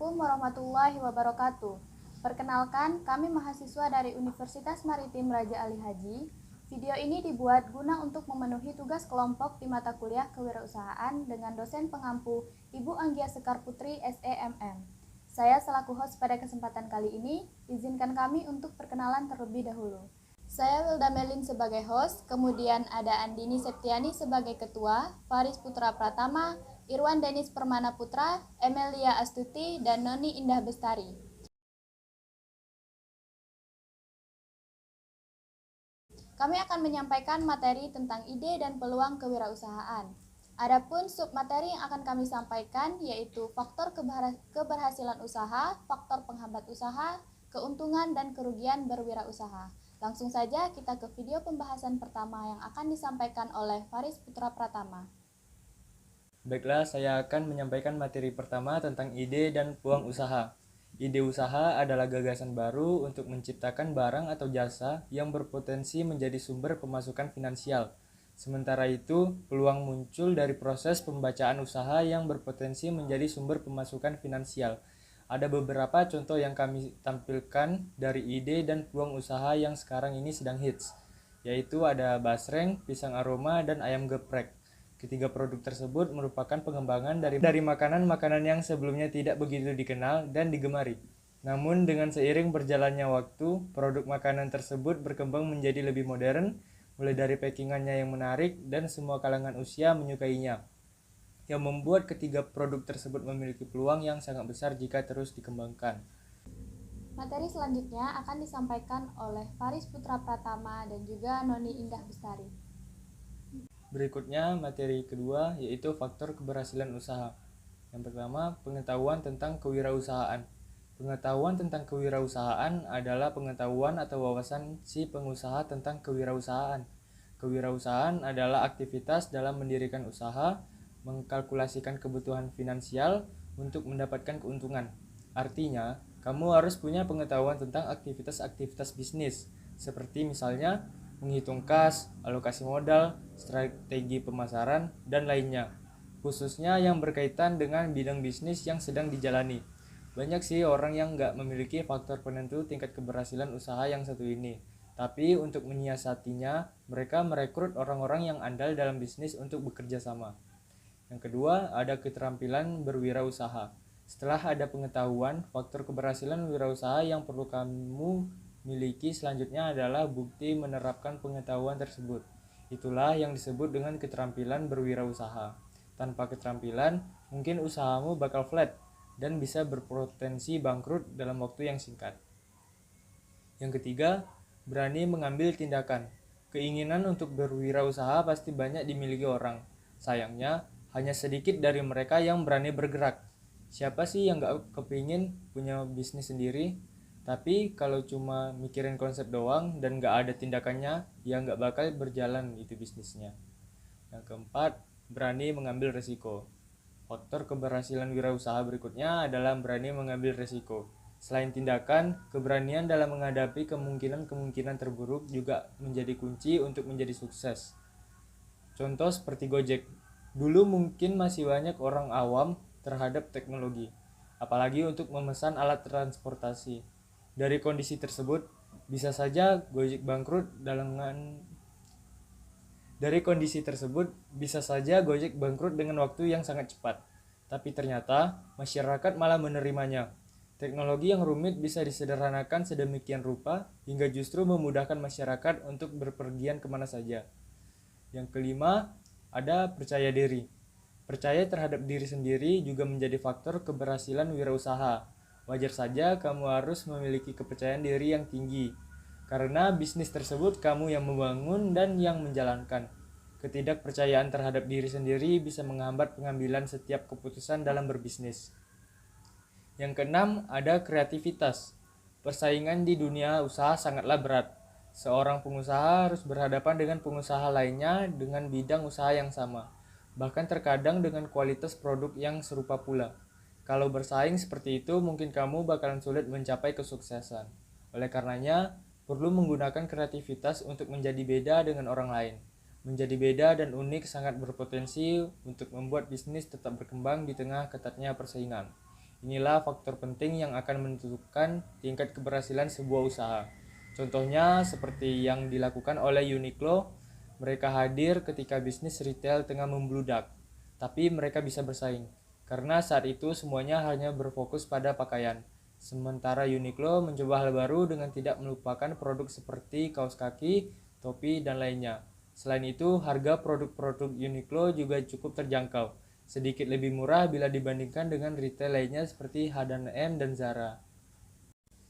Assalamualaikum warahmatullahi wabarakatuh. Perkenalkan, kami mahasiswa dari Universitas Maritim Raja Ali Haji. Video ini dibuat guna untuk memenuhi tugas kelompok di mata kuliah kewirausahaan dengan dosen pengampu Ibu Anggia Sekar Putri SEMM. Saya selaku host pada kesempatan kali ini, izinkan kami untuk perkenalan terlebih dahulu. Saya Wilda Melin sebagai host, kemudian ada Andini Septiani sebagai ketua, Faris Putra Pratama, Irwan Denis Permana Putra, Emelia Astuti, dan Noni Indah Bestari. Kami akan menyampaikan materi tentang ide dan peluang kewirausahaan. Adapun submateri yang akan kami sampaikan yaitu faktor keberhasilan usaha, faktor penghambat usaha, keuntungan dan kerugian berwirausaha. Langsung saja kita ke video pembahasan pertama yang akan disampaikan oleh Faris Putra Pratama. Baiklah, saya akan menyampaikan materi pertama tentang ide dan peluang usaha. Ide usaha adalah gagasan baru untuk menciptakan barang atau jasa yang berpotensi menjadi sumber pemasukan finansial. Sementara itu, peluang muncul dari proses pembacaan usaha yang berpotensi menjadi sumber pemasukan finansial. Ada beberapa contoh yang kami tampilkan dari ide dan peluang usaha yang sekarang ini sedang hits, yaitu ada basreng, pisang aroma, dan ayam geprek. Ketiga produk tersebut merupakan pengembangan dari makanan-makanan yang sebelumnya tidak begitu dikenal dan digemari. Namun dengan seiring berjalannya waktu, produk makanan tersebut berkembang menjadi lebih modern, mulai dari packingannya yang menarik dan semua kalangan usia menyukainya, yang membuat ketiga produk tersebut memiliki peluang yang sangat besar jika terus dikembangkan. Materi selanjutnya akan disampaikan oleh Faris Putra Pratama dan juga Noni Indah Bestari. Berikutnya materi kedua yaitu faktor keberhasilan usaha. Yang pertama, pengetahuan tentang kewirausahaan. Pengetahuan tentang kewirausahaan adalah pengetahuan atau wawasan si pengusaha tentang kewirausahaan. Kewirausahaan adalah aktivitas dalam mendirikan usaha, mengkalkulasikan kebutuhan finansial untuk mendapatkan keuntungan. Artinya, kamu harus punya pengetahuan tentang aktivitas-aktivitas bisnis, seperti misalnya menghitung kas, alokasi modal, strategi pemasaran, dan lainnya, khususnya yang berkaitan dengan bidang bisnis yang sedang dijalani. Banyak sih orang yang nggak memiliki faktor penentu tingkat keberhasilan usaha yang satu ini, tapi untuk menyiasatinya, mereka merekrut orang-orang yang andal dalam bisnis untuk bekerja sama. Yang kedua, ada keterampilan berwirausaha. Setelah ada pengetahuan, faktor keberhasilan wirausaha yang perlu kamu miliki selanjutnya adalah bukti menerapkan pengetahuan tersebut. Itulah yang disebut dengan keterampilan berwirausaha. Tanpa keterampilan, mungkin usahamu bakal flat dan bisa berpotensi bangkrut dalam waktu yang singkat. Yang ketiga, berani mengambil tindakan. Keinginan untuk berwirausaha pasti banyak dimiliki orang. Sayangnya, hanya sedikit dari mereka yang berani bergerak. Siapa sih yang gak kepingin punya bisnis sendiri? Tapi kalau cuma mikirin konsep doang dan gak ada tindakannya, ya gak bakal berjalan itu bisnisnya. Yang keempat, berani mengambil resiko. Faktor keberhasilan wirausaha berikutnya adalah berani mengambil resiko. Selain tindakan, keberanian dalam menghadapi kemungkinan-kemungkinan terburuk juga menjadi kunci untuk menjadi sukses. Contoh seperti Gojek. Dulu mungkin masih banyak orang awam terhadap teknologi, apalagi untuk memesan alat transportasi. Dari kondisi tersebut, bisa saja Gojek bangkrut dengan waktu yang sangat cepat. Tapi ternyata masyarakat malah menerimanya. Teknologi yang rumit bisa disederhanakan sedemikian rupa hingga justru memudahkan masyarakat untuk berpergian kemana saja. Yang kelima, ada percaya diri. Percaya terhadap diri sendiri juga menjadi faktor keberhasilan wirausaha. Wajar saja kamu harus memiliki kepercayaan diri yang tinggi, karena bisnis tersebut kamu yang membangun dan yang menjalankan. Ketidakpercayaan terhadap diri sendiri bisa menghambat pengambilan setiap keputusan dalam berbisnis. Yang keenam, ada kreativitas. Persaingan di dunia usaha sangatlah berat. Seorang pengusaha harus berhadapan dengan pengusaha lainnya dengan bidang usaha yang sama, bahkan terkadang dengan kualitas produk yang serupa pula. Kalau bersaing seperti itu, mungkin kamu bakalan sulit mencapai kesuksesan. Oleh karenanya, perlu menggunakan kreativitas untuk menjadi beda dengan orang lain. Menjadi beda dan unik sangat berpotensi untuk membuat bisnis tetap berkembang di tengah ketatnya persaingan. Inilah faktor penting yang akan menentukan tingkat keberhasilan sebuah usaha. Contohnya seperti yang dilakukan oleh Uniqlo, mereka hadir ketika bisnis retail tengah membludak, tapi mereka bisa bersaing. Karena saat itu semuanya hanya berfokus pada pakaian. Sementara Uniqlo mencoba hal baru dengan tidak melupakan produk seperti kaos kaki, topi, dan lainnya. Selain itu, harga produk-produk Uniqlo juga cukup terjangkau, sedikit lebih murah bila dibandingkan dengan retail lainnya seperti H&M dan Zara.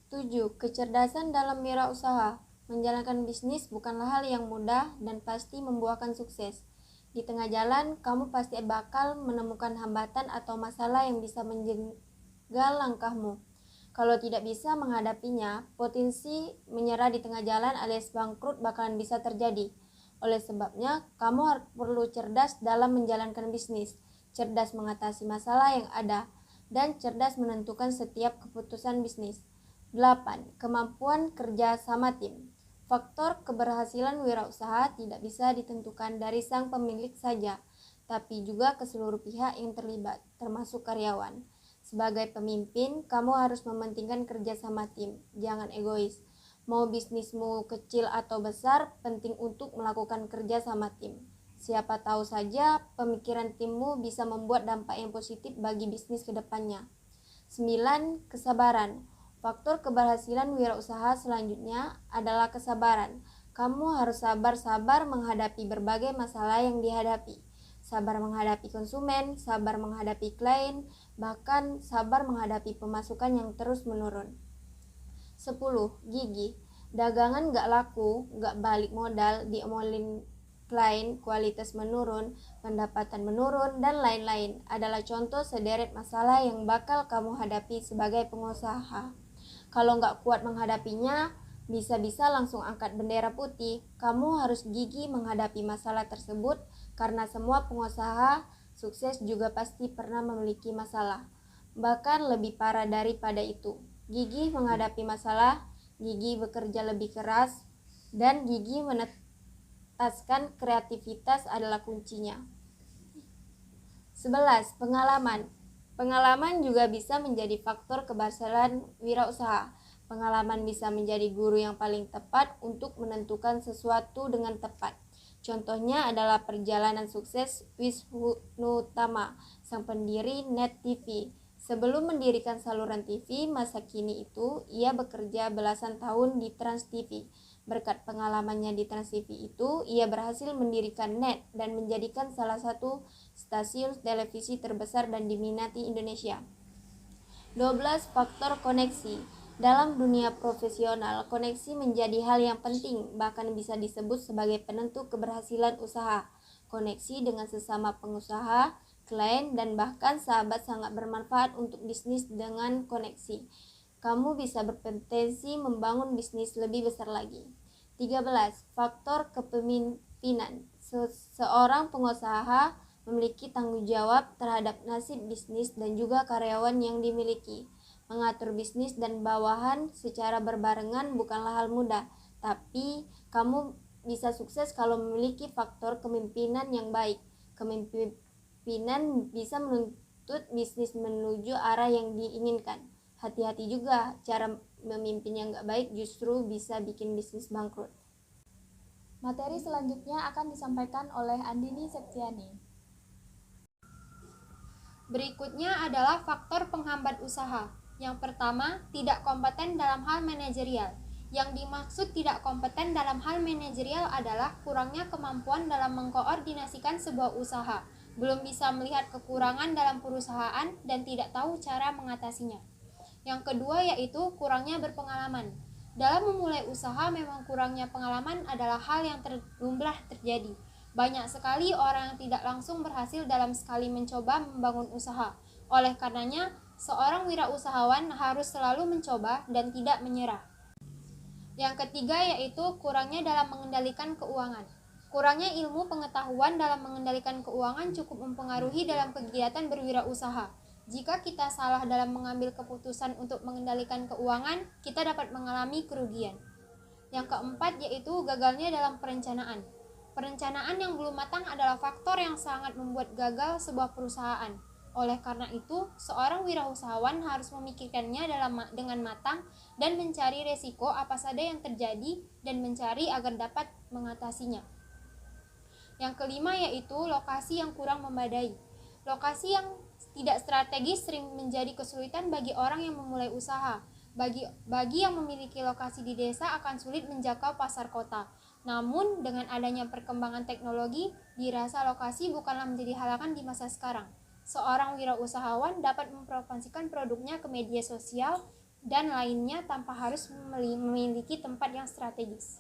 7. Kecerdasan dalam wirausaha. Menjalankan bisnis bukanlah hal yang mudah dan pasti membuahkan sukses. Di tengah jalan, kamu pasti bakal menemukan hambatan atau masalah yang bisa menjegal langkahmu. Kalau tidak bisa menghadapinya, potensi menyerah di tengah jalan alias bangkrut bakalan bisa terjadi. Oleh sebabnya, kamu perlu cerdas dalam menjalankan bisnis, cerdas mengatasi masalah yang ada, dan cerdas menentukan setiap keputusan bisnis. 8. Kemampuan kerja sama tim. Faktor keberhasilan wirausaha tidak bisa ditentukan dari sang pemilik saja, tapi juga ke seluruh pihak yang terlibat, termasuk karyawan. Sebagai pemimpin, kamu harus mementingkan kerja sama tim, jangan egois. Mau bisnismu kecil atau besar, penting untuk melakukan kerja sama tim. Siapa tahu saja pemikiran timmu bisa membuat dampak yang positif bagi bisnis ke depannya. 9. Kesabaran. Faktor keberhasilan wirausaha selanjutnya adalah kesabaran. Kamu harus sabar-sabar menghadapi berbagai masalah yang dihadapi. Sabar menghadapi konsumen, sabar menghadapi klien, bahkan sabar menghadapi pemasukan yang terus menurun. 10. Gigih. Dagangan gak laku, gak balik modal, diomongin klien, kualitas menurun, pendapatan menurun, dan lain-lain adalah contoh sederet masalah yang bakal kamu hadapi sebagai pengusaha. Kalau gak kuat menghadapinya, bisa-bisa langsung angkat bendera putih. Kamu harus gigih menghadapi masalah tersebut karena semua pengusaha sukses juga pasti pernah memiliki masalah. Bahkan lebih parah daripada itu. Gigih menghadapi masalah, gigih bekerja lebih keras, dan gigih menetaskan kreativitas adalah kuncinya. 11. Pengalaman. Pengalaman juga bisa menjadi faktor keberhasilan wirausaha. Pengalaman bisa menjadi guru yang paling tepat untuk menentukan sesuatu dengan tepat. Contohnya adalah perjalanan sukses Wisnutama, sang pendiri Net TV. Sebelum mendirikan saluran TV masa kini itu, ia bekerja belasan tahun di Trans TV. Berkat pengalamannya di Trans TV itu, ia berhasil mendirikan Net dan menjadikan salah satu stasiun televisi terbesar dan diminati Indonesia. 12. Faktor koneksi. Dalam dunia profesional, koneksi menjadi hal yang penting, bahkan bisa disebut sebagai penentu keberhasilan usaha. Koneksi dengan sesama pengusaha, klien, dan bahkan sahabat sangat bermanfaat untuk bisnis. Dengan koneksi, kamu bisa berpotensi membangun bisnis lebih besar lagi. 13. Faktor kepemimpinan. Seorang pengusaha memiliki tanggung jawab terhadap nasib bisnis dan juga karyawan yang dimiliki. Mengatur bisnis dan bawahan secara berbarengan bukanlah hal mudah, tapi kamu bisa sukses kalau memiliki faktor kepemimpinan yang baik. Kepemimpinan bisa menuntut bisnis menuju arah yang diinginkan. Hati-hati juga, cara memimpin yang gak baik justru bisa bikin bisnis bangkrut. Materi selanjutnya akan disampaikan oleh Andini Septiani. Berikutnya adalah faktor penghambat usaha. Yang pertama, tidak kompeten dalam hal manajerial. Yang dimaksud tidak kompeten dalam hal manajerial adalah kurangnya kemampuan dalam mengkoordinasikan sebuah usaha, belum bisa melihat kekurangan dalam perusahaan dan tidak tahu cara mengatasinya. Yang kedua yaitu kurangnya berpengalaman. Dalam memulai usaha memang kurangnya pengalaman adalah hal yang lumrah terjadi. Banyak sekali orang yang tidak langsung berhasil dalam sekali mencoba membangun usaha. Oleh karenanya, seorang wirausahawan harus selalu mencoba dan tidak menyerah. Yang ketiga yaitu kurangnya dalam mengendalikan keuangan. Kurangnya ilmu pengetahuan dalam mengendalikan keuangan cukup mempengaruhi dalam kegiatan berwirausaha. Jika kita salah dalam mengambil keputusan untuk mengendalikan keuangan, kita dapat mengalami kerugian. Yang keempat yaitu gagalnya dalam perencanaan. Perencanaan yang belum matang adalah faktor yang sangat membuat gagal sebuah perusahaan. Oleh karena itu, seorang wirausahawan harus memikirkannya dengan matang dan mencari resiko apa saja yang terjadi dan mencari agar dapat mengatasinya. Yang kelima yaitu lokasi yang kurang memadai. Lokasi yang tidak strategis sering menjadi kesulitan bagi orang yang memulai usaha. Bagi yang memiliki lokasi di desa akan sulit menjangkau pasar kota. Namun, dengan adanya perkembangan teknologi, dirasa lokasi bukanlah menjadi halangan di masa sekarang. Seorang wirausahawan dapat mempromosikan produknya ke media sosial dan lainnya tanpa harus memiliki tempat yang strategis.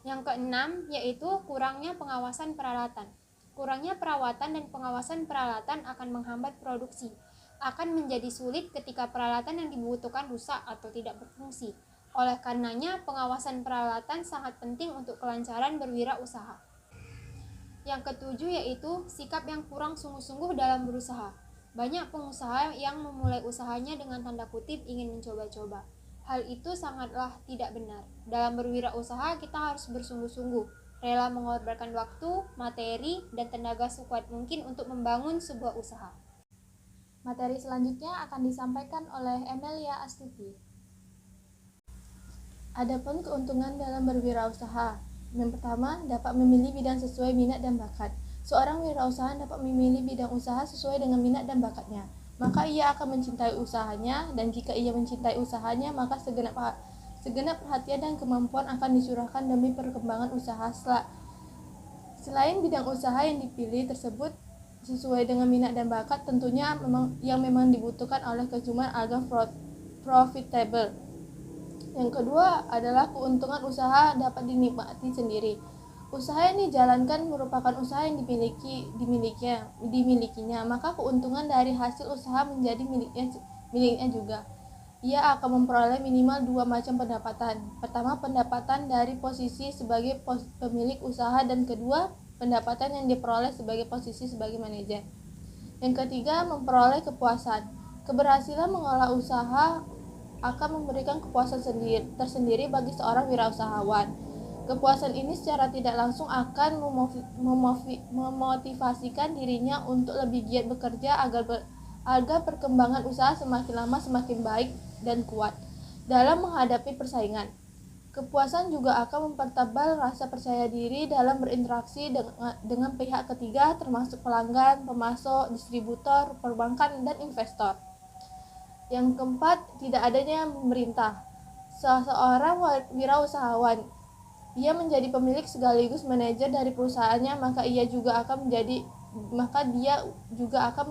Yang keenam yaitu kurangnya pengawasan peralatan. Kurangnya perawatan dan pengawasan peralatan akan menghambat produksi. Akan menjadi sulit ketika peralatan yang dibutuhkan rusak atau tidak berfungsi. Oleh karenanya, pengawasan peralatan sangat penting untuk kelancaran berwirausaha. Yang ketujuh yaitu sikap yang kurang sungguh-sungguh dalam berusaha. Banyak pengusaha yang memulai usahanya dengan tanda kutip ingin mencoba-coba. Hal itu sangatlah tidak benar. Dalam berwirausaha kita harus bersungguh-sungguh, rela mengorbankan waktu, materi, dan tenaga sekuat mungkin untuk membangun sebuah usaha. Materi selanjutnya akan disampaikan oleh Emelia Astuti. Adapun keuntungan dalam berwirausaha. Yang pertama, dapat memilih bidang sesuai minat dan bakat. Seorang wirausahawan dapat memilih bidang usaha sesuai dengan minat dan bakatnya. Maka ia akan mencintai usahanya, dan jika ia mencintai usahanya, maka segenap perhatian dan kemampuan akan dicurahkan demi perkembangan usaha. Selain bidang usaha yang dipilih tersebut sesuai dengan minat dan bakat, tentunya memang dibutuhkan oleh konsumen agar profitable. Yang kedua adalah keuntungan usaha dapat dinikmati sendiri. Usaha yang dijalankan merupakan usaha yang dimilikinya, maka keuntungan dari hasil usaha menjadi miliknya juga. Ia akan memperoleh minimal dua macam pendapatan. Pertama, pendapatan dari posisi sebagai pemilik usaha, dan kedua, pendapatan yang diperoleh sebagai posisi sebagai manajer. Yang ketiga, memperoleh kepuasan. Keberhasilan mengolah usaha akan memberikan kepuasan tersendiri bagi seorang wirausahawan. Kepuasan ini secara tidak langsung akan memotivasikan dirinya untuk lebih giat bekerja agar perkembangan usaha semakin lama semakin baik dan kuat dalam menghadapi persaingan. Kepuasan juga akan mempertebal rasa percaya diri dalam berinteraksi dengan pihak ketiga termasuk pelanggan, pemasok, distributor, perbankan, dan investor. Yang keempat, tidak adanya pemerintah. Seorang wirausahawan, ia menjadi pemilik sekaligus manajer dari perusahaannya, maka dia juga akan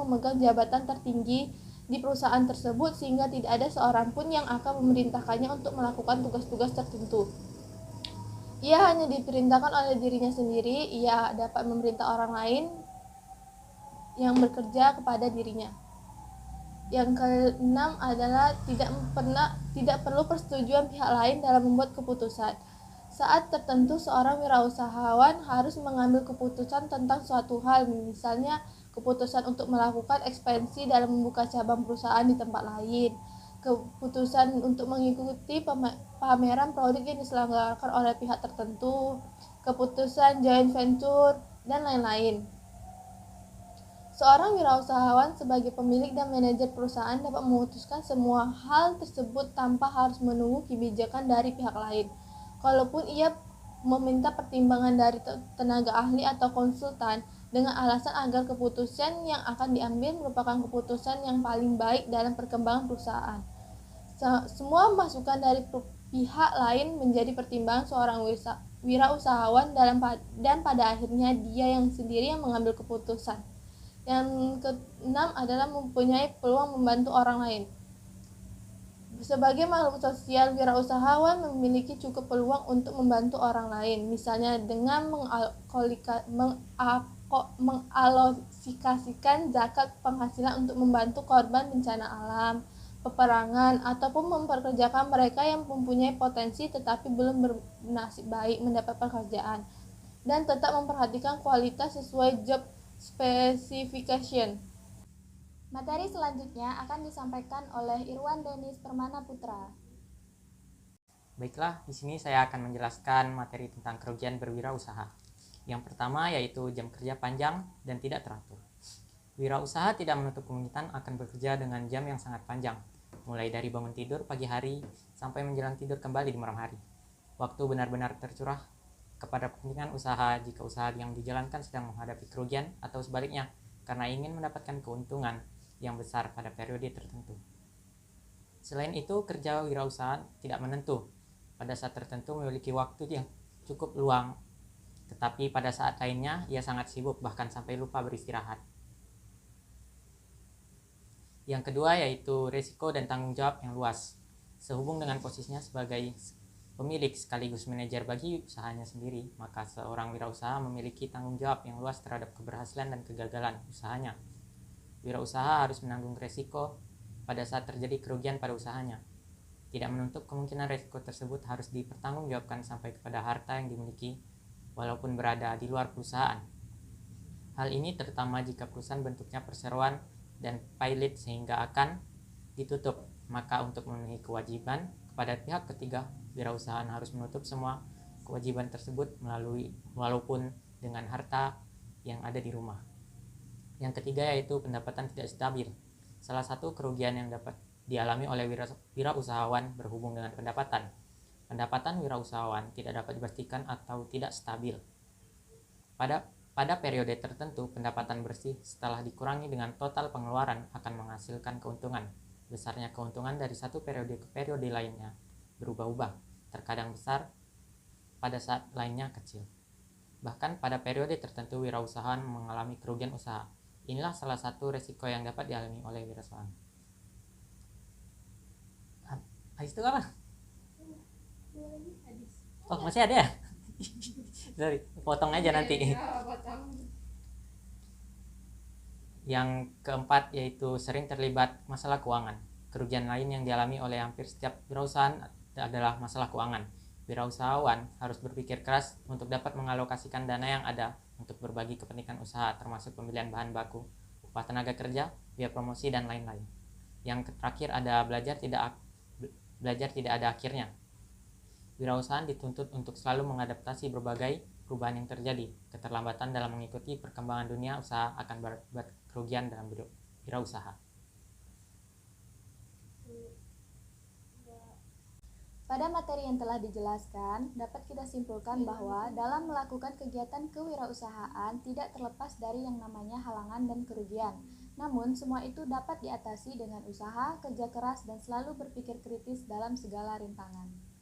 memegang jabatan tertinggi di perusahaan tersebut, sehingga tidak ada seorang pun yang akan memerintahkannya untuk melakukan tugas-tugas tertentu. Ia hanya diperintahkan oleh dirinya sendiri. Ia dapat memerintah orang lain yang bekerja kepada dirinya. Yang keenam adalah tidak perlu persetujuan pihak lain dalam membuat keputusan. Saat tertentu seorang wirausahawan harus mengambil keputusan tentang suatu hal, misalnya keputusan untuk melakukan ekspansi dalam membuka cabang perusahaan di tempat lain, keputusan untuk mengikuti pameran produk yang diselenggarakan oleh pihak tertentu, keputusan joint venture, dan lain-lain. Seorang wirausahawan sebagai pemilik dan manajer perusahaan dapat memutuskan semua hal tersebut tanpa harus menunggu kebijakan dari pihak lain. Kalaupun ia meminta pertimbangan dari tenaga ahli atau konsultan dengan alasan agar keputusan yang akan diambil merupakan keputusan yang paling baik dalam perkembangan perusahaan. Semua masukan dari pihak lain menjadi pertimbangan seorang wirausahawan dan pada akhirnya dia yang sendiri yang mengambil keputusan. Yang keenam adalah mempunyai peluang membantu orang lain. Sebagai makhluk sosial, wirausahawan memiliki cukup peluang untuk membantu orang lain, misalnya dengan mengalokasikan zakat penghasilan untuk membantu korban bencana alam, peperangan, ataupun memperkerjakan mereka yang mempunyai potensi tetapi belum bernasib baik mendapat pekerjaan, dan tetap memperhatikan kualitas sesuai job specification. Materi selanjutnya akan disampaikan oleh Irwan Denis Permana Putra. Baiklah, di sini saya akan menjelaskan materi tentang kerugian berwirausaha. Yang pertama yaitu jam kerja panjang dan tidak teratur. Wirausaha tidak menutup kemungkinan akan bekerja dengan jam yang sangat panjang, mulai dari bangun tidur pagi hari sampai menjelang tidur kembali di malam hari. Waktu benar-benar tercurah kepada kepentingan usaha jika usaha yang dijalankan sedang menghadapi kerugian atau sebaliknya karena ingin mendapatkan keuntungan yang besar pada periode tertentu. Selain itu, kerja wirausaha tidak menentu. Pada saat tertentu memiliki waktu yang cukup luang, tetapi pada saat lainnya ia sangat sibuk bahkan sampai lupa beristirahat. Yang kedua yaitu risiko dan tanggung jawab yang luas. Sehubung dengan posisinya sebagai pemilik sekaligus manajer bagi usahanya sendiri, maka seorang wirausaha memiliki tanggung jawab yang luas terhadap keberhasilan dan kegagalan usahanya. Wirausaha harus menanggung risiko pada saat terjadi kerugian pada usahanya. Tidak menutup kemungkinan risiko tersebut harus dipertanggungjawabkan sampai kepada harta yang dimiliki walaupun berada di luar perusahaan. Hal ini terutama jika perusahaan bentuknya perseroan dan pilot sehingga akan ditutup, maka untuk memenuhi kewajiban kepada pihak ketiga, wirausaha harus menutup semua kewajiban tersebut walaupun dengan harta yang ada di rumah. Yang ketiga yaitu pendapatan tidak stabil. Salah satu kerugian yang dapat dialami oleh wirausahawan berhubung dengan pendapatan. Pendapatan wirausahawan tidak dapat dipastikan atau tidak stabil. Pada periode tertentu, pendapatan bersih setelah dikurangi dengan total pengeluaran akan menghasilkan keuntungan. Besarnya keuntungan dari satu periode ke periode lainnya berubah-ubah, terkadang besar, pada saat lainnya kecil. Bahkan pada periode tertentu wirausahawan mengalami kerugian usaha. Inilah salah satu resiko yang dapat dialami oleh wirausahawan. Habis itu apa? Oh, masih ada ya? Sorry, potong aja nanti. Yang keempat yaitu sering terlibat masalah keuangan. Kerugian lain yang dialami oleh hampir setiap wirausahaan adalah masalah keuangan. Wirausahawan harus berpikir keras untuk dapat mengalokasikan dana yang ada untuk berbagi kepentingan usaha, termasuk pembelian bahan baku, upah tenaga kerja, biaya promosi, dan lain-lain. Yang terakhir ada belajar tidak ada akhirnya. Wirausahaan dituntut untuk selalu mengadaptasi berbagai perubahan yang terjadi. Keterlambatan dalam mengikuti perkembangan dunia usaha akan berakibat kerugian dalam wirausaha. Pada materi yang telah dijelaskan, dapat kita simpulkan bahwa dalam melakukan kegiatan kewirausahaan tidak terlepas dari yang namanya halangan dan kerugian. Namun, semua itu dapat diatasi dengan usaha, kerja keras, dan selalu berpikir kritis dalam segala rintangan.